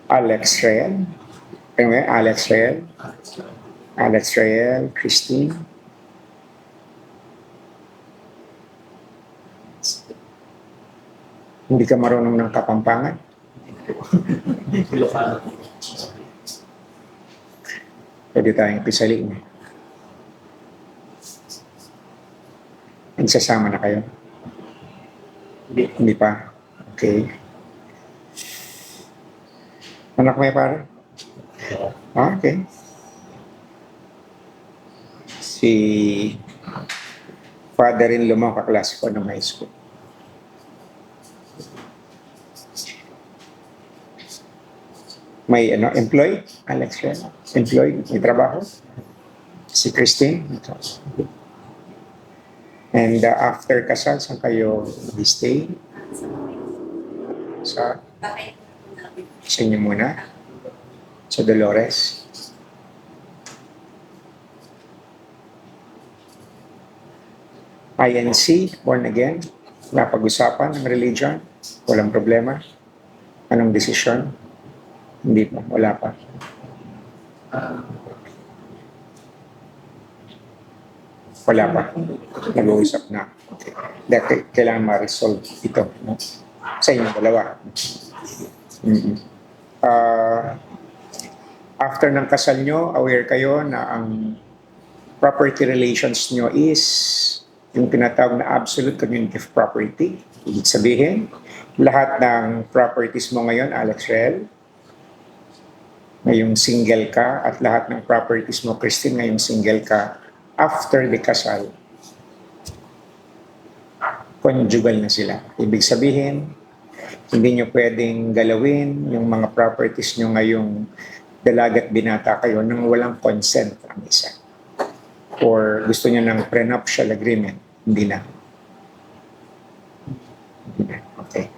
Alex Reel. Anyway, Alex Reel. Alex Reel, Christine. Hindi ka marunong ng Kapampangan? Ilocano. Pwede tayong pisalin. Nagsasama na kayo? Hindi pa? Okay. Anak may pare? Okay. Si father-in-law mo kaklase ko ng high school. May employed? Alex Reel? Employed? May trabaho? Si Christine? And after kasal, saan kayo stay? Sa inyo muna? Sa Dolores? INC, born again? Napag-usapan ng religion? Walang problema? Anong desisyon? Hindi pa, wala pa. Wala pa. Nag-uusap na. Okay. Dahil kailangan ma-resolve ito. No? Sa inyong dalawa. After ng kasal nyo, aware kayo na ang property relations nyo is yung tinatawag na absolute community of property. Ibig sabihin, lahat ng properties mo ngayon, Alex Reel, ngayong single ka, at lahat ng properties mo, Christine, ngayong single ka, after the kasal, conjugal na sila. Ibig sabihin, hindi nyo pwedeng galawin yung mga properties nyo ngayong dalagat binata kayo nang walang consent ang isa. Or gusto nyo ng prenuptial agreement, hindi na. Okay.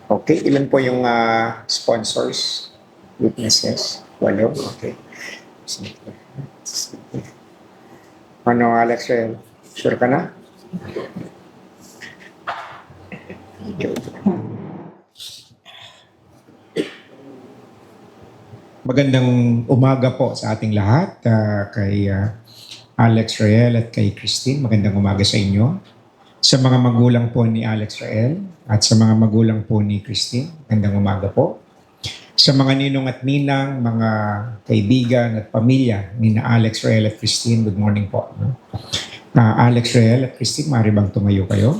Okay, ilan po yung sponsors, witnesses? 8? Okay. Ano, Alex Reel? Sure ka na? Magandang umaga po sa ating lahat, kay Alex Reel at kay Christine. Magandang umaga sa inyo. Sa mga magulang po ni Alex Reel at sa mga magulang po ni Christine, magandang umaga po. Sa mga ninong at ninang, mga kaibigan at pamilya ni na Alex Reel at Christine, good morning po. Alex Reel at Christine, maaari bang tumayo kayo?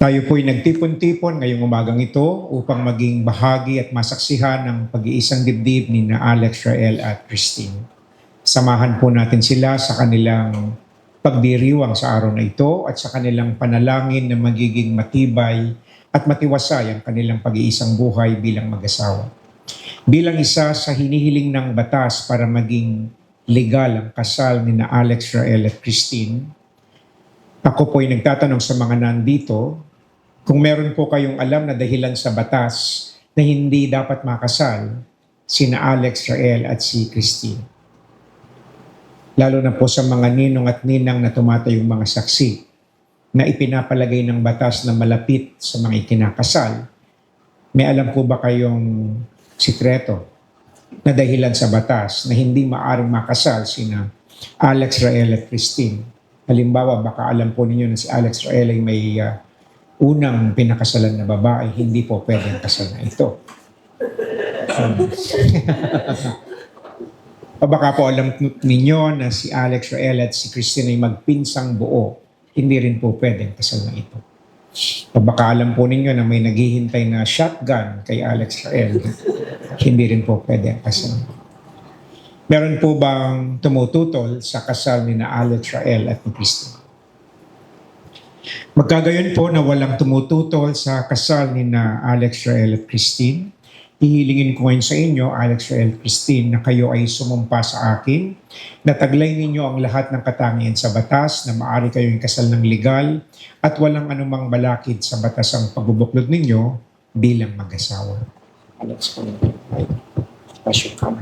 Tayo po'y nagtipon-tipon ngayong umagang ito upang maging bahagi at masaksihan ng pag-iisang dibdib ni na Alex Reel at Christine. Samahan po natin sila sa kanilang pagdiriwang sa araw na ito at sa kanilang panalangin na magiging matibay at matiwasay ang kanilang pag-iisang buhay bilang mag-asawa. Bilang isa sa hinihiling ng batas para maging legal ang kasal ni na Alex Reel at Christine, ako po'y nagtatanong sa mga nandito kung meron po kayong alam na dahilan sa batas na hindi dapat makasal si na Alex Reel at si Christine. Lalo na po sa mga ninong at ninang na tumatayong mga saksi na ipinapalagay ng batas na malapit sa mga ikinakasal. May alam po ba kayong sikreto na dahilan sa batas na hindi maaring makasal sina Alex Reel at Christine? Halimbawa, baka alam po ninyo na si Alex Reel ay may unang pinakasalan na babae, hindi po pwedeng kasal na ito. O baka po alam ninyo na si Alex Reel at si Christine ay magpinsang buo, hindi rin po pwedeng kasal na ito. O baka alam po ninyo na may naghihintay na shotgun kay Alex Reel, hindi rin po pwedeng kasal. Meron po bang tumututol sa kasal ni na Alex Reel at ni Christine? Magkagayon po na walang tumututol sa kasal ni na Alex Reel at Christine, hihilingin ko ngayon sa inyo, Alex Reel at Christine, na kayo ay sumumpa sa akin, na taglay ninyo ang lahat ng katangian sa batas, na maaari kayong kasal ng legal, at walang anumang balakid sa batas ang pagbubuklod ninyo bilang mag-asawa. Alex, As you come.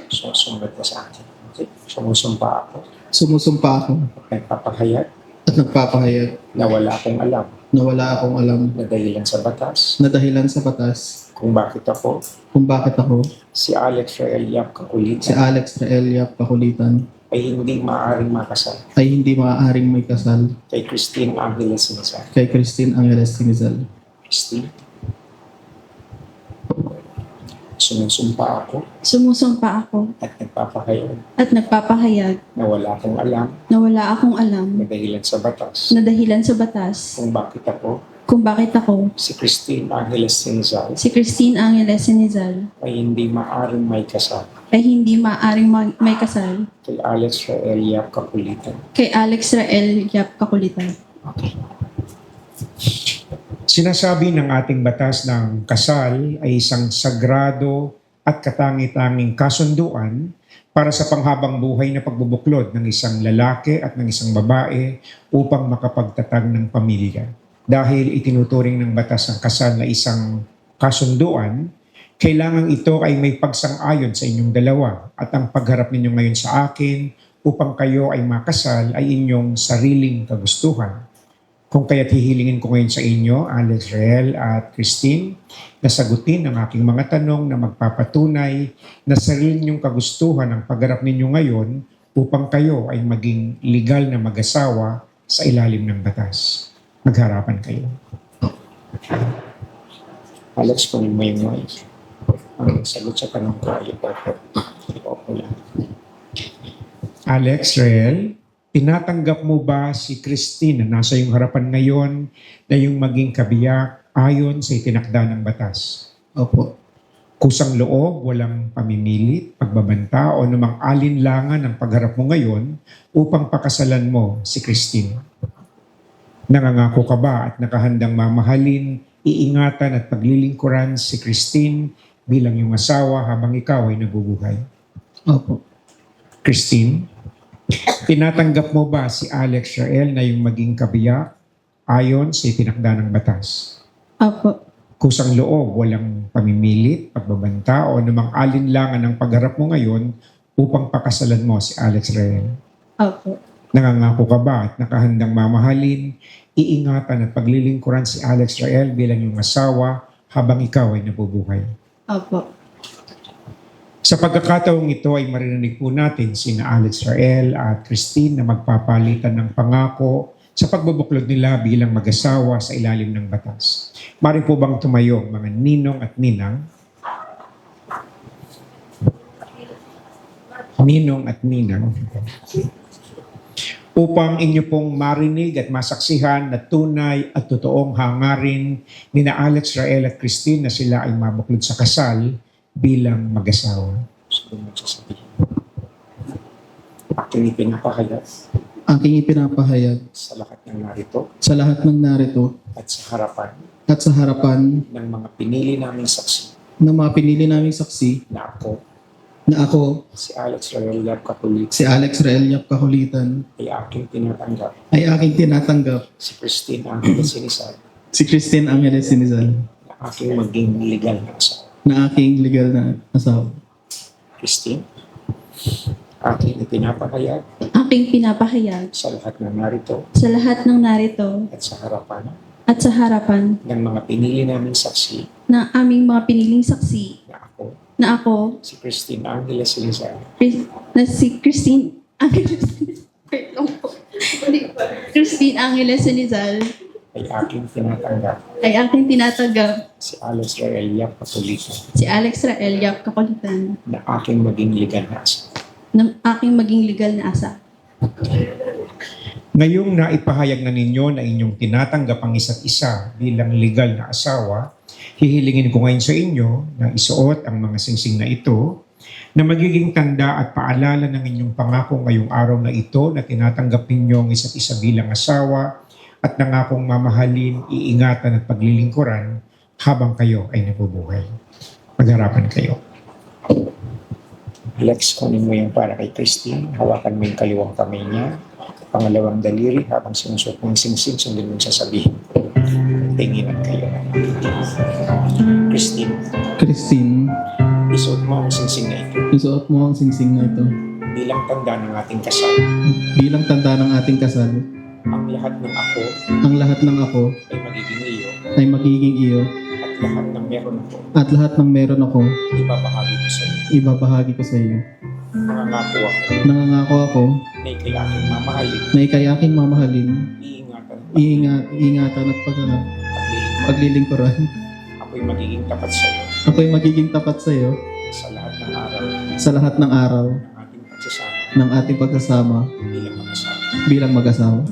So, sumunod ka sa akin. Okay? Sumusumpa ako. Sumusumpa ako Nagpapahayag at nagpapahayag na wala akong alam na wala akong alam na dahilan sa batas na dahilan sa batas kung bakit ako, kung bakit ako, si Alex Rael Yap si Kakulitan, Alex Rael Yap Kakulitan, ay hindi maaaring makasal ay hindi maaaring may kasal kay Christine Angeles Sinisa. kay Christine Angeles Sinizal. Christine, sumusumpa ako Sumusumpa ako at nagpapahayag at nagpapahayag na wala akong alam na wala akong alam na dahilan sa batas na dahilan sa batas kung bakit ako, kung bakit ako, si Christine Angeles Sinisa, si Christine Angeles Sinizal, ay hindi maaaring may kasal ay hindi maaaring may kasal kay Alex Rael Yap Kakulitan. kay Alex Rael Yap Kakulitan. Sinasabi ng ating batas ng kasal ay isang sagrado at katangi-tanging kasunduan para sa panghabang buhay na pagbubuklod ng isang lalaki at ng isang babae upang makapagtatag ng pamilya. Dahil itinuturing ng batas ang kasal na isang kasunduan, kailangan ito ay may pagsang-ayon sa inyong dalawa at ang pagharap ninyo ngayon sa akin upang kayo ay makasal ay inyong sariling kagustuhan. Kung kaya't hihilingin ko ngayon sa inyo, Alex Rael at Christine, na sagutin ang aking mga tanong na magpapatunay na sarili ninyong kagustuhan ang pagharap ninyo ngayon upang kayo ay maging legal na mag-asawa sa ilalim ng batas. Magharapan kayo. Alex, kunin mo yung mic. Ang sagot sa tanong ko ay opo lang. Alex Rael, tinatanggap mo ba si Christine na nasa iyong harapan ngayon na yung maging kabiyak ayon sa itinakda ng batas? Opo. Kusang loob, walang pamimilit, pagbabanta o namang alinlangan ang pagharap mo ngayon upang pakasalan mo si Christine. Nangangako ka ba at nakahandang mamahalin, iingatan at paglilingkuran si Christine bilang iyong asawa habang ikaw ay nabubuhay? Opo. Christine, tinatanggap mo ba si Alex Rael na yung maging kabiyak ayon sa itinakda ng batas? Opo. Kusang loob, walang pamimilit, pagbabanta o namang alinlangan ang pagharap mo ngayon upang pakasalan mo si Alex Rael? Opo. Nangangako ka ba at nakahandang mamahalin, iingatan at paglilingkuran si Alex Rael bilang iyong asawa habang ikaw ay nabubuhay? Opo. Sa pagkakataong ito ay maririnig po natin sina Alex Rael at Christine na magpapalitan ng pangako sa pagbubuklod nila bilang mag-asawa sa ilalim ng batas. Mari po bang tumayo mga ninong at ninang? Ninong at ninang. Upang inyo pong marinig at masaksihan na tunay at totoong hangarin ni na Alex Rael at Christine na sila ay mabuklod sa kasal bilang mag-asawa. Gusto mo sasabihin. Aking ipinapahayag Aking ipinapahayag sa lahat ng narito sa lahat ng narito at sa harapan at sa harapan ng mga pinili naming saksi ng mga pinili naming saksi na ako, na ako, si Alex Rael Yap Kakulitan, si Alex Rael Yap Kakulitan, ay aking tinatanggap ay aking tinatanggap si Christine Angeles Sinisa si Christine Angeles Sinizal na aking maging legal na asawa. na aking legal na asawa. Christine, aking ipinapahayag Aking pinapahayag sa lahat ng narito sa lahat ng narito at sa harapan at sa harapan ng mga pinili naming saksi ng aming mga piniling saksi na ako, na ako, si Christine Angeles Sinisa, na si Christine Angeles Wait lang po. Hindi. Christine Angeles Sinizal ay aking tinatanggap ay aking tinatanggap si Alex Rael Yap Kakulitan si Alex Rael Yap Kakulitan na aking maging legal na asawa. ng aking maging legal na asa. Ngayong naipahayag na ninyo na inyong tinatanggap ang isa't isa bilang legal na asawa, hihilingin ko ngayon sa inyo na isuot ang mga singsing na ito na magiging tanda at paalala ng inyong pangako ngayong araw na ito na tinatanggap ninyo ang isa't isa bilang asawa at nangakong mamahalin, iingatan at paglilingkuran habang kayo ay nabubuhay. Magharapan kayo. Alex, kunin mo yung para kay Christine. Hawakan mo yung kaliwang kamay niya. Pangalawang daliri habang sinusuot mo yung singsing, sundin mo yung sasabihin. Tinginan kayo. Christine, Christine, isuot mo ang singsing na ito isuot mo ang singsing na ito bilang tanda ng ating kasal. bilang tanda ng ating kasal. Ang lahat ng ako Ang lahat ng ako ay magiging iyo ay magiging iyo at lahat ng meron ako at lahat ng meron ako ibabahagi ko sa iyo. ibabahagi ko sa iyo. Nangangako ako Nangangako ako na ikay aking mamahalin, na ikay aking mamahalin, iingatan iingatan at paglilingkuran. paglilingkuran. Ako'y magiging tapat sa iyo Ako'y magiging tapat sa iyo sa lahat ng araw sa lahat ng araw ng ating pagsasama ng ating pagsasama bilang mag-asawa. bilang mag-asawa.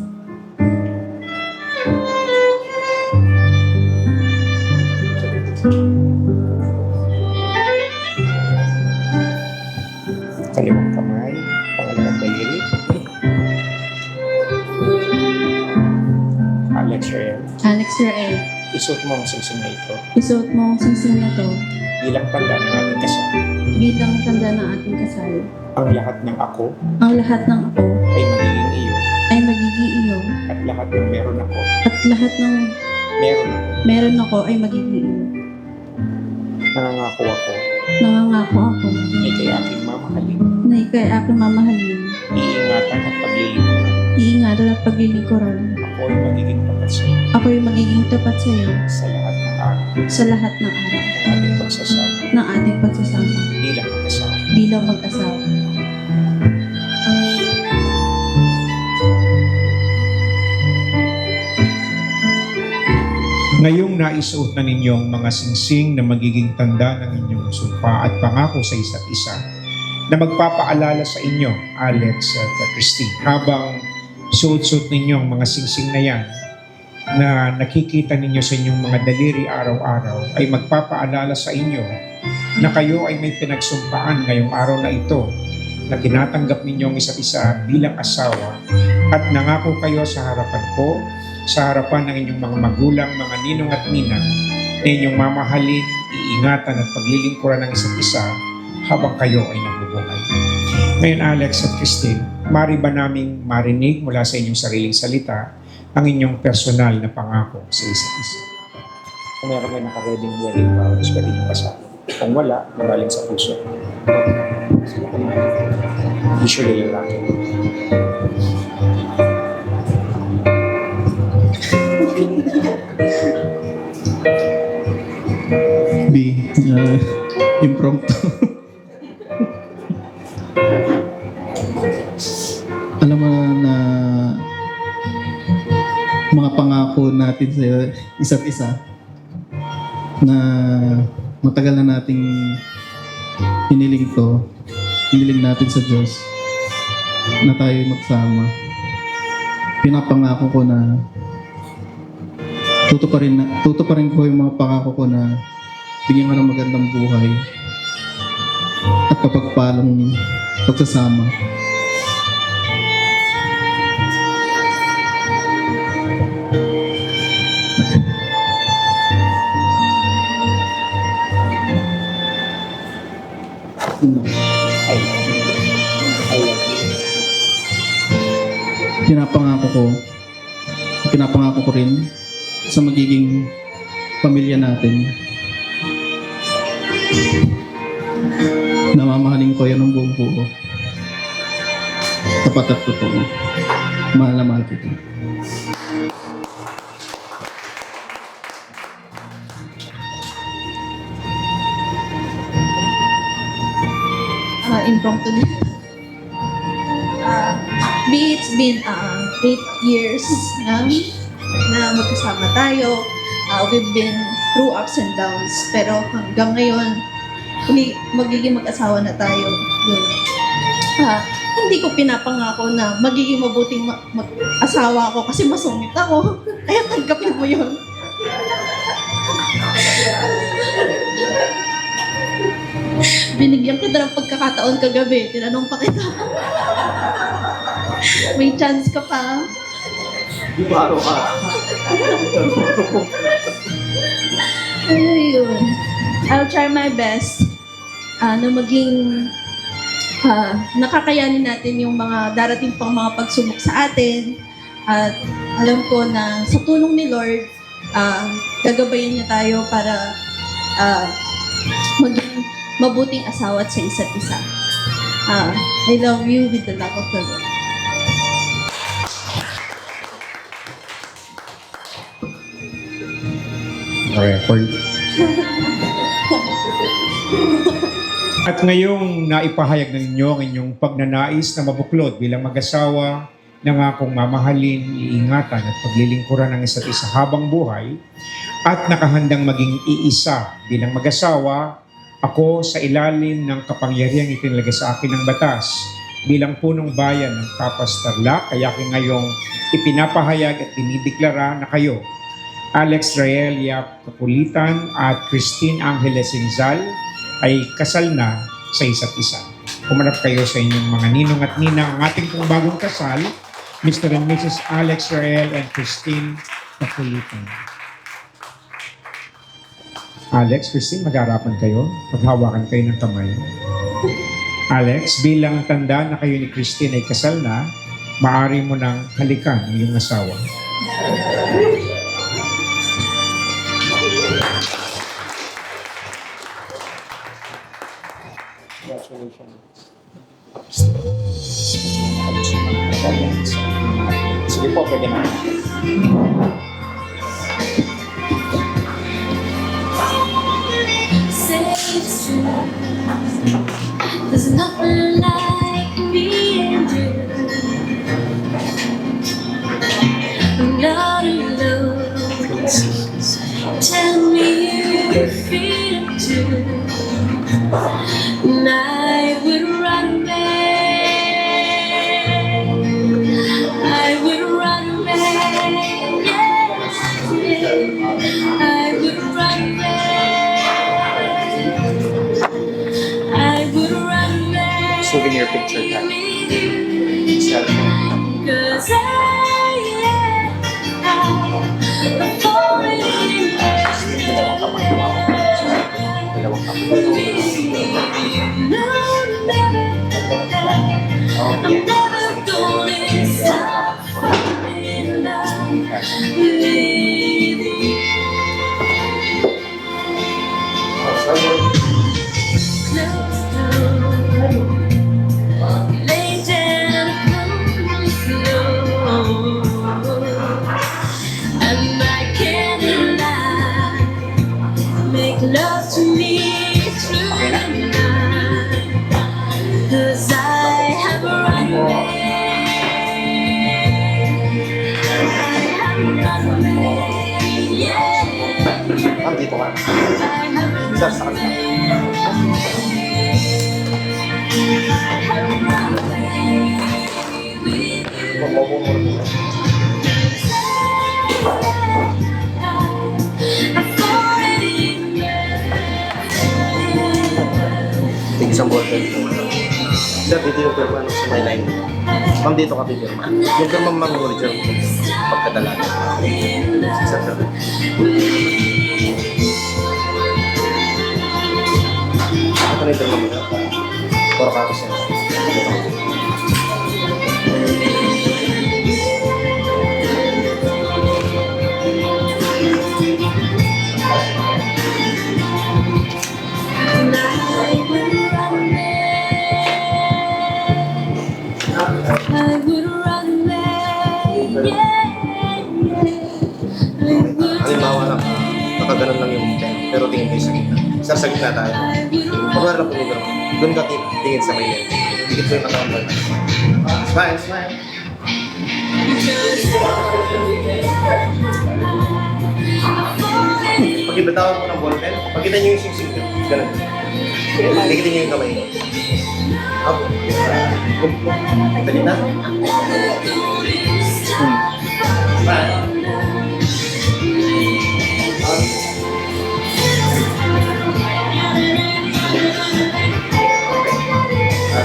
Kaliwang kamay, pangalawang daliri. Alex Rael, Alex Rael, isuot mo ang singsing na ito isuot mo ang singsing na to bilang tanda ng ating kasal. bilang tanda ng ating kasal. Ang lahat ng ako Ang lahat ng ako ay magiging iyo ay magiging iyo at lahat ng meron ako at lahat ng meron ako. meron ako ay magiging iyo. Nangangako ako Nangangako ako na ikay aking mamahalin, na ikay aking mamahalin, iingatan at paglilingkuran. iingatan at paglilingkuran. Ako'y magiging tapat sa iyo Ako ay magiging tapat sa iyo sa lahat ng araw sa lahat ng araw ng ating pagsasama ng ating pagsasama bilang mag-asawa. bilang mag-asawa. Ngayong naisuot na ninyong mga singsing na magiging tanda ng inyong sumpa at pangako sa isa't isa na magpapaalala sa inyo, Alex at Christine, habang suot-suot ninyong mga singsing na yan na nakikita ninyo sa inyong mga daliri araw-araw ay magpapaalala sa inyo na kayo ay may pinagsumpaan ngayong araw na ito na tinatanggap ninyong isa't isa bilang asawa at nangako kayo sa harapan ko, sa harapan ng inyong mga magulang, mga ninong at ninang, na inyong mamahalin, iingatan at paglilingkuran ng isa't isa habang kayo ay nabubuhay. Ngayon, Alex at Christine, mari ba naming marinig mula sa inyong sariling salita ang inyong personal na pangako sa isa't isa? Kung meron kayo naka-reading wedding vows, pwede nyo pasahin. Kung wala, magaling sa puso. Usually yung laki. B. Impromptu. Alam mo na mga pangako natin sa isa't isa na matagal na nating hiniling natin sa Diyos na tayo magsama. Pinapangako ko na tutuparin ko yung mga pangako ko na bigyan ka ng magandang buhay at kapagpalang pagsasama. I love you. Pinapangako ko rin sa magiging pamilya natin na mamahalin ko yan ng buong buo. Tapat at totoo. Mahal na mahal kita. Impromptu din. It's been 8 years na magkasama tayo. We've been through ups and downs. Pero hanggang ngayon, magiging mag-asawa na tayo. Yun. Hindi ko pinapangako na magiging mabuting mag-asawa ako kasi masungit ako. Kaya tanggapin mo yun. Binigyan kita ng pagkakataon kagabi. Tinanong pa kita. May chance ka pa. Baro ka. Ayun. I'll try my best na maging nakakayanin natin yung mga darating pang mga pagsubok sa atin. At alam ko na sa tulong ni Lord, gagabayan niya tayo para maging mabuting asawa at sa isa't isa. I love you with the love of the Lord. Record. At ngayong naipahayag na ninyo ang inyong pagnanais na mabuklod bilang mag-asawa, nangakong mamahalin, iingatan at paglilingkuran ng isa't isa habang buhay, at nakahandang maging iisa bilang mag-asawa, ako sa ilalim ng kapangyarihang itinalaga sa akin ng batas bilang punong bayan ng Kapas Tarlac, kaya ngayong ipinapahayag at dinideklara na kayo, Alex Rael Yap Kapulitan at Christine Angeles Inzal, ay kasal na sa isa't isa. Kumarap kayo sa inyong mga ninong at ninang. Ang ating pong bagong kasal, Mr. and Mrs. Alex Rael and Christine Kapulitan. Alex, Christine, mag-aarapan kayo. Paghawakan kayo ng kamay. Alex, bilang tanda na kayo ni Christine ay kasal na, maaari mo nang halikan ang iyong asawa. Sige po, pwede na. Say it's true. There's nothing like me and you. I'm not alone. Tell me you feel it too. And I would run away. I would run away. Yes, yeah. I would run away. I would run away. Souvenir picture tayo. Cause I'm falling in I'm never gonna stop falling in love with you. Close door, lay down upon the floor, and I can't lie. Make love to me through the night, 'cause I have run away. I have run away, yeah. Dito ka. I have run Sir, sa kanila. Isang ballpen po. Sir, dito yung pirma sa my line. Ma'am, dito ka pipirma. Yung pirma ma'am yung original pagkadalaga. Sir, sir. Ito na yung pirma mo. Puro kapis yan. I would run away, yeah, yeah. I would Halimbawa lang, nakaganon lang yung check. Pero tingin kayo sa gitna. Sir, sa gitna tayo. Pagmahal lang po yung pirma. Doon ka tingin sa may line. Dikit po yung katawan ko. Smile, smile. Pag ibatawan mo ng ballpen, pagkita niyo yung sing-sing niyo. Ganun. Dikitin niyo yung kamay. Up. Dali na. Smile.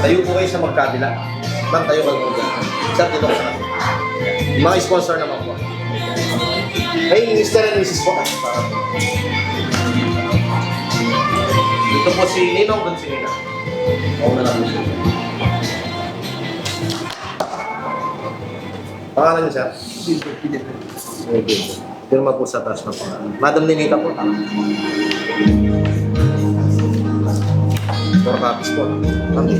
Tayo po kayo sa magkabila. Ma'am, tayo kayo magkabila. Sir, dito ka sa natin. Yung mga sponsor naman po. Ay, Mr. and Mrs. po. Dito po si Ninong, doon si Nina. Oo na lang po siya. Pangalan niyo, sir? Okay. Pirma po sa taas na pangalan. Madam Ninita po. 4 copies po. Kami.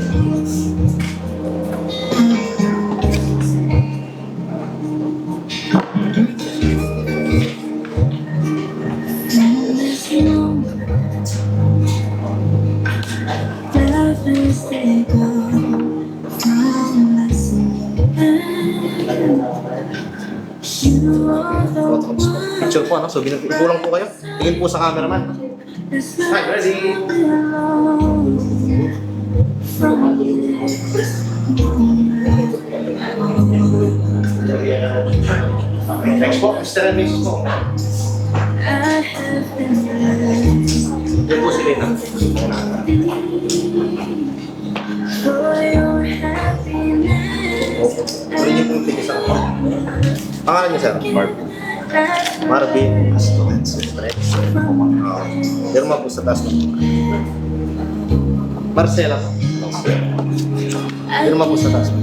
Photocopies po. Picture po, ano? So, kulang po kayo. Tingin po sa cameraman. Hi, ready? Next po, Mr. and Mrs. po. Yan po si Lena. Pwede niyo pong tigis ako. Pangalan niyo, sir? Marvin. Marvin Astorens. Pero po sa taas na. Marcela po. Pero po sa taas na.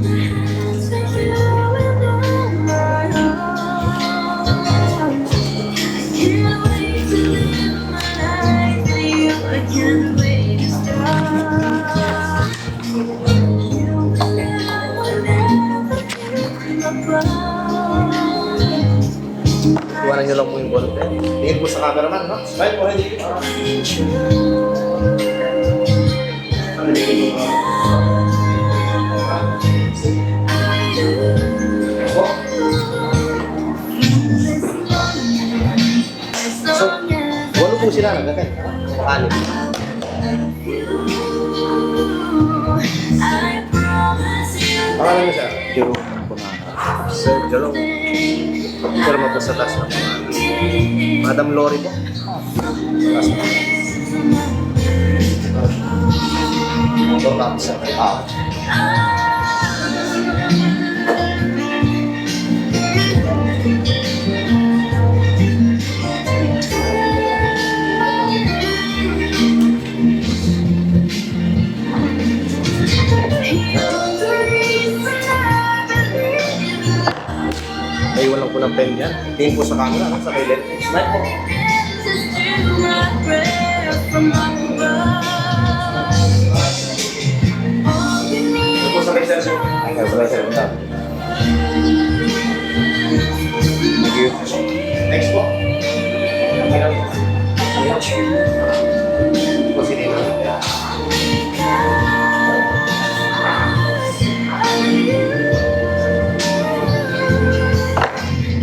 Iwanan niyo lang po yung bolt pen. Tingin po sa cameraman, no? Smile po, ready? So, walo po sila nagkakay. Anim. Pangalan niyo siya? Jerome po na. Sir Jerome. Pero po sa taas na pangalan. Madam Lori po. Sa taas na. So, tapos sa may walang po ng pen yan. Tingin po sa camera, no? Sa may left. Smile po. Ito po sa may cellphone. Ay, sa may cellphone. Thank you. Next po. Ito po si Nina.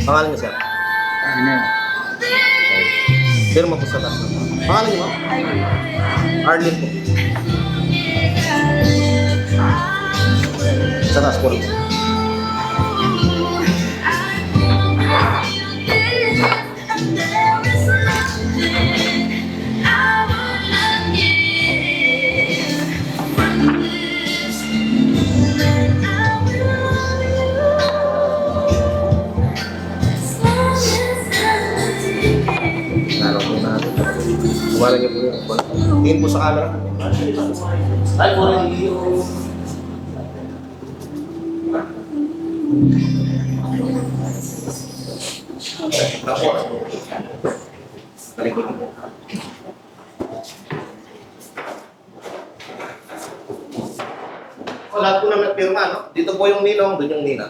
Pangalan niyo, sir? Pero po sa taas. Pangalan niyo, ma'am? Arlene po. Sa taas po rin. Kumalan niyo po yun. Tingin po sa camera. Ay, po rin yung... So, lahat po naman nagpirma, no? Dito po yung nilong, doon yung nina.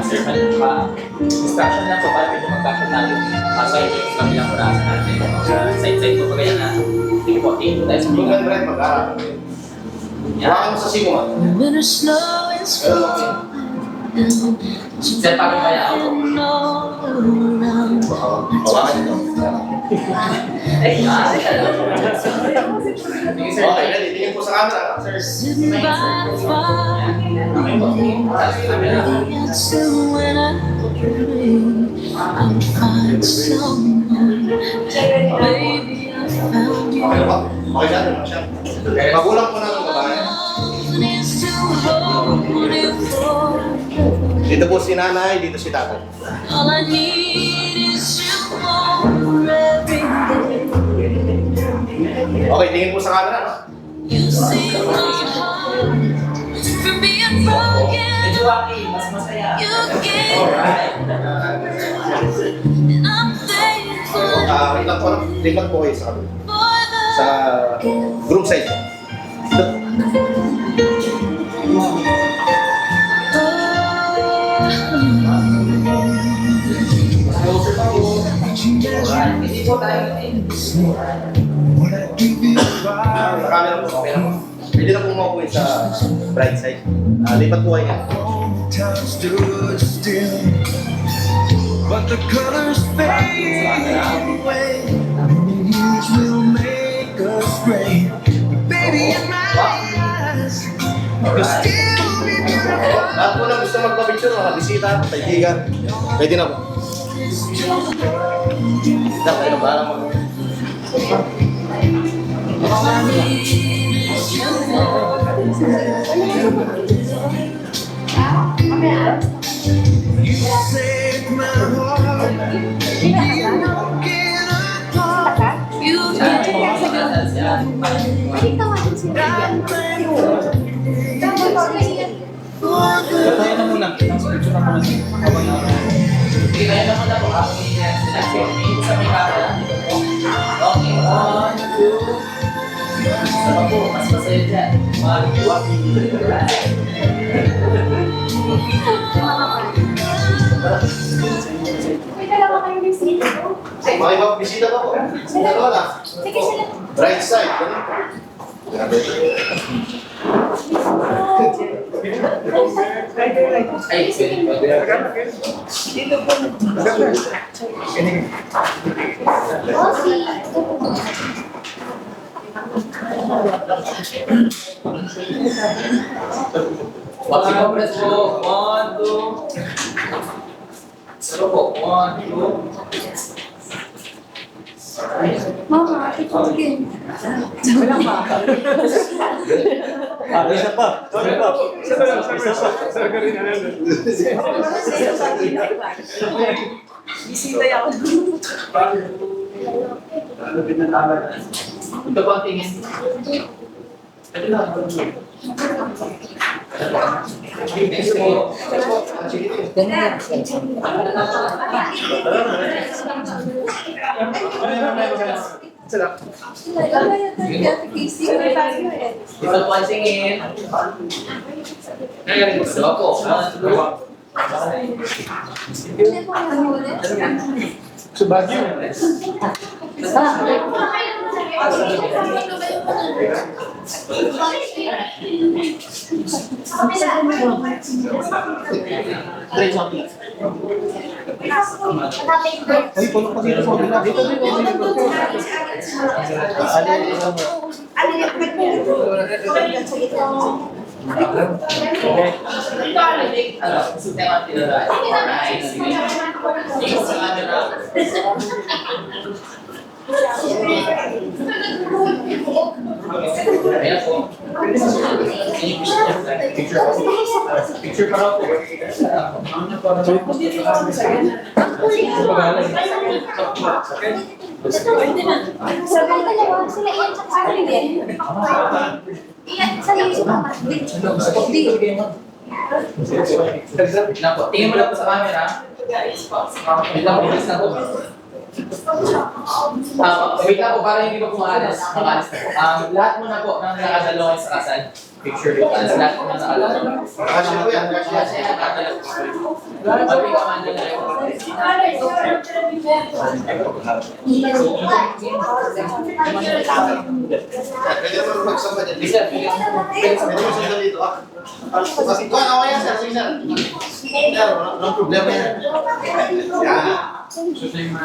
Sir, meron pa instruction lang po para pwede mag-backshot tayo. Kaso ito yung kabilang oras natin. Side-side po pa ganyan na. Sige po, tingin po tayo sa Yung mga. ganda rin mag-aarap. Hawakan mo sa simo, man. Sir, parang kaya ako. Hawakan nyo. Eh, Okay, ready. Tingin po sa camera. Sir. Okay po. Okay na ba? Okay dyan, ano siya? Magulang po natin babae. Dito po si nanay, dito si tatay. All I need is you more every day. Okay, tingin po sa camera, no? You save my heart from being broken. Medyo waki, mas masaya. You gave Alright. and I'm thankful Wait lang po kayo sa camera. for the Sa group side po. Alright, hindi po tayo Sa camera po, okay na po. Pwede na po makuha sa bright side. Lipat po kayo. Time stood still, but the colors fade away. The years will make us gray. Baby, in my eyes, you'll still be beautiful. Lahat po na gusto magpa-picture, mga bisita, kaibigan. Pwede na po. Dapat na parang mag... You saved my heart. You broken apart. you Tayo na muna. Picture na muna. Sige, tayo na muna po. Ako yung sinabi. Sa may camera. Okay, 1, 2. Sama po, mas masaya dyan. 1, 2. Makipag-bisita pa po. Dalawa na. Right side. Ganun po. Ay, pwede. Wag po, press po. 1, 2. Salo po. 1, 2. Mama, ito again. Ito po ang tingin. Ito lang. Next po. Ito po ang tingin. Ngayon, dalawa po. 1, Ayan po. Picture pa raw po. Tingin mo lang po sa camera. Wait lang po, bilis na po. Wait lang po, para hindi pa pumalas. Pumalas na po. Lahat muna po ng nakadalawa sa kasal. Picture po. Lahat po ng nakadalawa. Kasya po yan. Kasya. Kasi nakadalawa. Pati ka man dyan na Pwede naman magsama dyan. Bisa, Pwede mo sila dito, ah. Kasi kuha na ako yan, sir. Sige, sir. Sir, walang problema yan. Yan.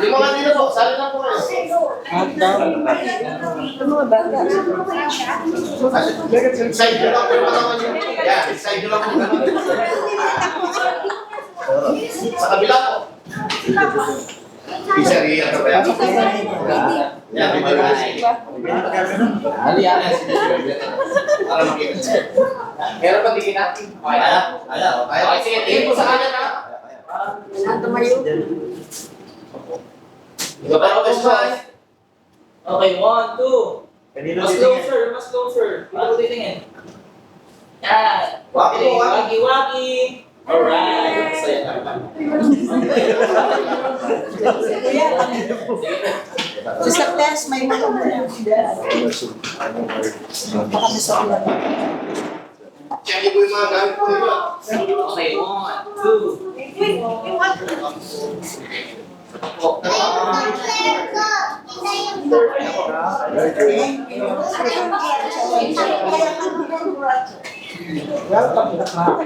Yung mga dito po, sali lang po kayo. Side nyo lang po yung katawan nyo. Yan, side nyo lang po. Sa kabila po. Sir, iyan ka ba yan? Yan, dito na. Ali, ali. Para makita. Meron pa tingin natin. Okay na? Okay, sige. Tingin po sa kanan ha. Iba pa ako sa Okay, 1, 2. Mas closer, mas closer. Para ko titingin. Yan. Waki-waki. Alright. Saya ka. Sa success, may mga muna. Baka nasolan. Check ko yung mga gamit ko nila. Okay, 1, 2. Welcome to the club.